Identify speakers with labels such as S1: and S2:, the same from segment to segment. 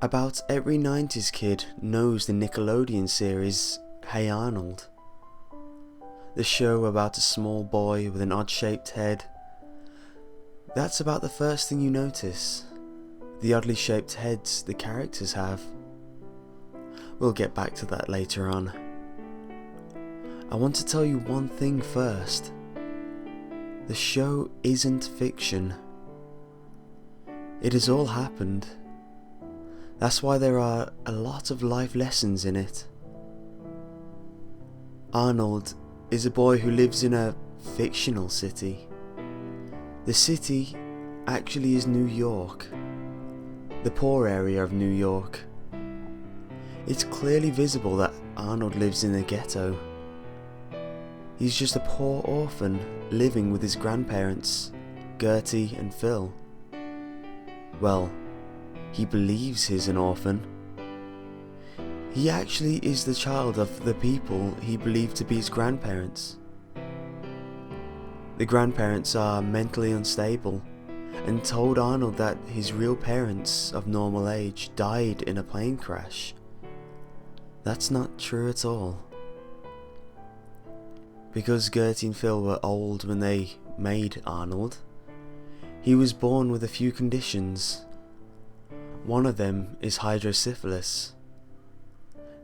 S1: About every 90s kid knows the Nickelodeon series Hey Arnold. The show about a small boy with an odd-shaped head. That's about the first thing you notice. The oddly shaped heads the characters have. We'll get back to that later on. I want to tell you one thing first. The show isn't fiction. It has all happened. That's why there are a lot of life lessons in it. Arnold is a boy who lives in a fictional city. The city actually is New York, the poor area of New York. It's clearly visible that Arnold lives in a ghetto. He's just a poor orphan living with his grandparents, Gertie and Phil. Well, he believes he's an orphan. He actually is the child of the people he believed to be his grandparents. The grandparents are mentally unstable and told Arnold that his real parents of normal age died in a plane crash. That's not true at all. Because Gertie and Phil were old when they made Arnold, he was born with a few conditions. One of them is hydrocephalus.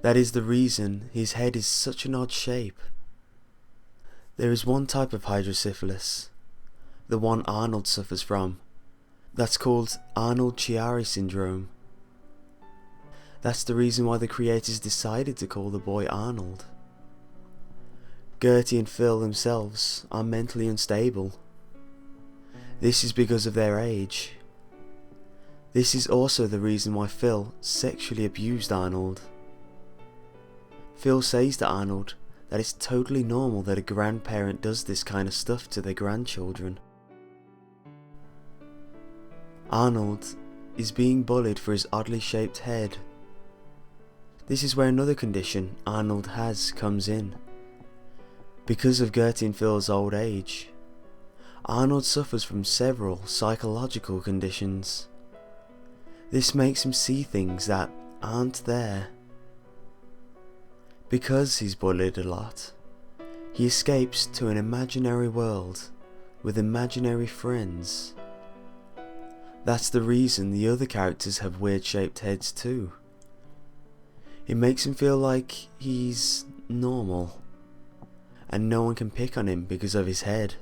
S1: That is the reason his head is such an odd shape. There is one type of hydrocephalus, the one Arnold suffers from, that's called Arnold-Chiari syndrome. That's the reason why the creators decided to call the boy Arnold. Gertie and Phil themselves are mentally unstable. This is because of their age. This is also the reason why Phil sexually abused Arnold. Phil says to Arnold that it's totally normal that a grandparent does this kind of stuff to their grandchildren. Arnold is being bullied for his oddly shaped head. This is where another condition Arnold has comes in. Because of Gertie and Phil's old age, Arnold suffers from several psychological conditions. This makes him see things that aren't there. Because he's bullied a lot, he escapes to an imaginary world with imaginary friends. That's the reason the other characters have weird shaped heads too. It makes him feel like he's normal, and no one can pick on him because of his head.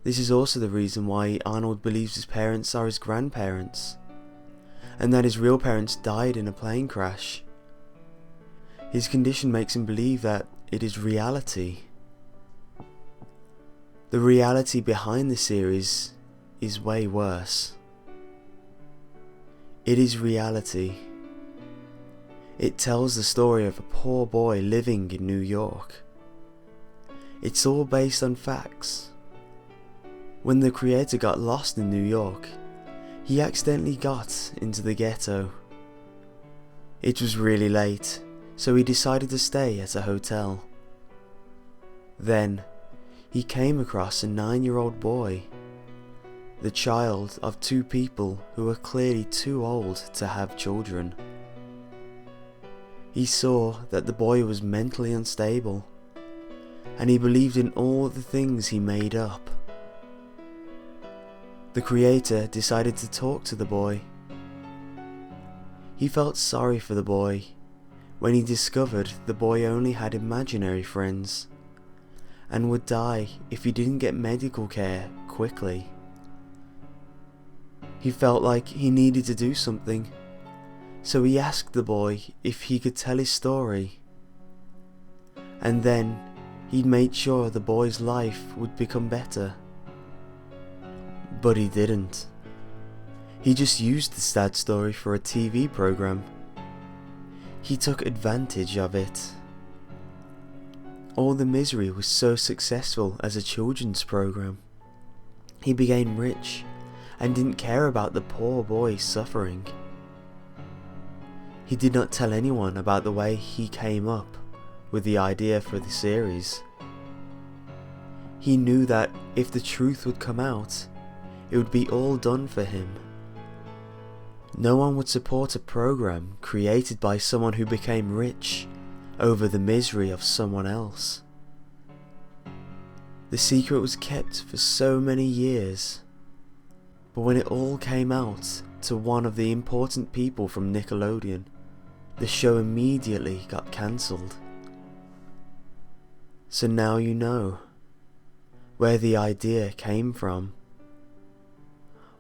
S1: This is also the reason why Arnold believes his parents are his grandparents, and that his real parents died in a plane crash. His condition makes him believe that it is reality. The reality behind the series is way worse. It is reality. It tells the story of a poor boy living in New York. It's all based on facts. When the creator got lost in New York, he accidentally got into the ghetto. It was really late, so he decided to stay at a hotel. Then, he came across a 9-year-old boy, the child of two people who were clearly too old to have children. He saw that the boy was mentally unstable, and he believed in all the things he made up. The creator decided to talk to the boy. He felt sorry for the boy when he discovered the boy only had imaginary friends and would die if he didn't get medical care quickly. He felt like he needed to do something, so he asked the boy if he could tell his story, and then he'd made sure the boy's life would become better. But he didn't. He just used the sad story for a TV program. He took advantage of it. All the Misery was so successful as a children's program. He became rich and didn't care about the poor boy suffering. He did not tell anyone about the way he came up with the idea for the series. He knew that if the truth would come out, it would be all done for him. No one would support a program created by someone who became rich over the misery of someone else. The secret was kept for so many years, but when it all came out to one of the important people from Nickelodeon, the show immediately got cancelled. So now you know where the idea came from,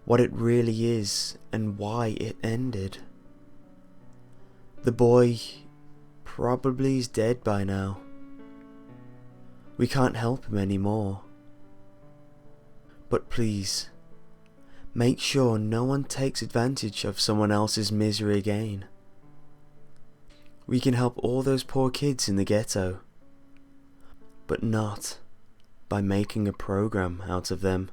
S1: what it really is and why it ended. The boy probably is dead by now. We can't help him anymore. But please, make sure no one takes advantage of someone else's misery again. We can help all those poor kids in the ghetto, but not by making a program out of them.